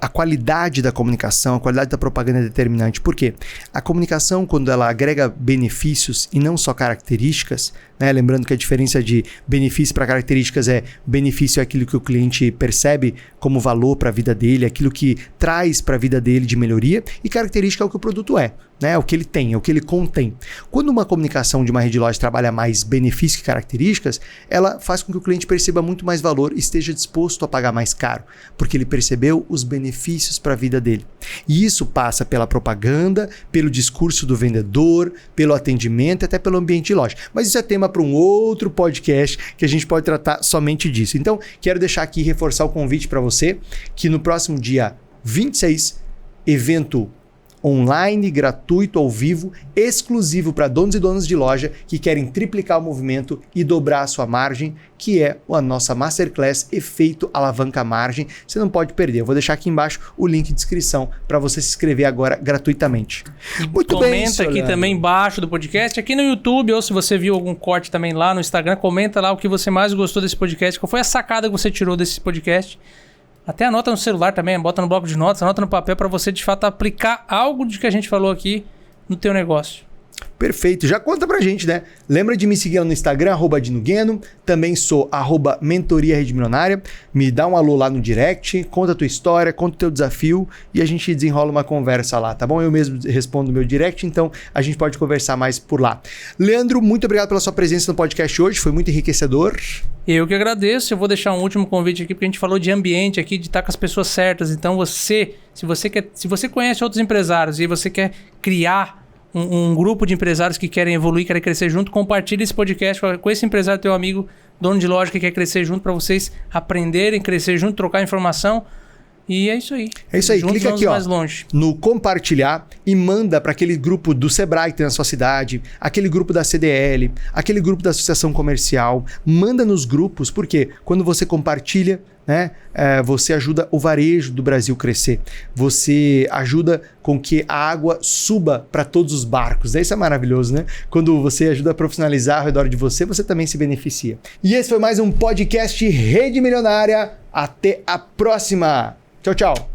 A qualidade da comunicação, a qualidade da propaganda é determinante. Por quê? A comunicação, quando ela agrega benefícios e não só características, né? Lembrando que a diferença de benefício para características benefício é aquilo que o cliente percebe como valor para a vida dele, aquilo que traz para a vida dele de melhoria, e característica é o que o produto é, né? É o que ele tem, é o que ele contém. Quando uma comunicação de uma rede de loja trabalha mais benefícios que características, ela faz com que o cliente perceba muito mais valor e esteja disposto a pagar mais caro, porque ele percebeu os benefícios para a vida dele. E isso passa pela propaganda, pelo discurso do vendedor, pelo atendimento e até pelo ambiente de loja. Mas isso é tema para um outro podcast que a gente pode tratar somente disso. Então, quero deixar aqui, reforçar o convite para você, que no próximo dia 26, evento online, gratuito, ao vivo, exclusivo para donos e donas de loja que querem triplicar o movimento e dobrar a sua margem, que é a nossa Masterclass Efeito Alavanca Margem. Você não pode perder. Eu vou deixar aqui embaixo o link de inscrição para você se inscrever agora gratuitamente. Muito bem, comenta aqui também embaixo do podcast, aqui no YouTube, ou se você viu algum corte também lá no Instagram, comenta lá o que você mais gostou desse podcast, qual foi a sacada que você tirou desse podcast. Até anota no celular também, bota no bloco de notas, anota no papel para você de fato aplicar algo de que a gente falou aqui no teu negócio. Perfeito, já conta pra gente, né? Lembra de me seguir lá no Instagram, @DinoGueno, também sou @Mentoria Rede Milionária, me dá um alô lá no direct, conta a tua história, conta o teu desafio e a gente desenrola uma conversa lá, tá bom? Eu mesmo respondo no meu direct, então a gente pode conversar mais por lá. Leandro, muito obrigado pela sua presença no podcast hoje, foi muito enriquecedor. Eu que agradeço, eu vou deixar um último convite aqui, porque a gente falou de ambiente aqui, de estar com as pessoas certas, então se você conhece outros empresários e você quer criar um grupo de empresários que querem evoluir, querem crescer junto, compartilhe esse podcast com esse empresário, teu amigo, dono de loja que quer crescer junto, para vocês aprenderem, crescer junto, trocar informação. E é isso aí. É isso aí. Juntos clica aqui mais longe. No compartilhar e manda para aquele grupo do Sebrae que tem na sua cidade, aquele grupo da CDL, aquele grupo da Associação Comercial. Manda nos grupos, porque quando você compartilha, né, você ajuda o varejo do Brasil crescer. Você ajuda com que a água suba para todos os barcos. Isso é maravilhoso, né? Quando você ajuda a profissionalizar ao redor de você, você também se beneficia. E esse foi mais um podcast Rede Milionária. Até a próxima. Tchau, tchau.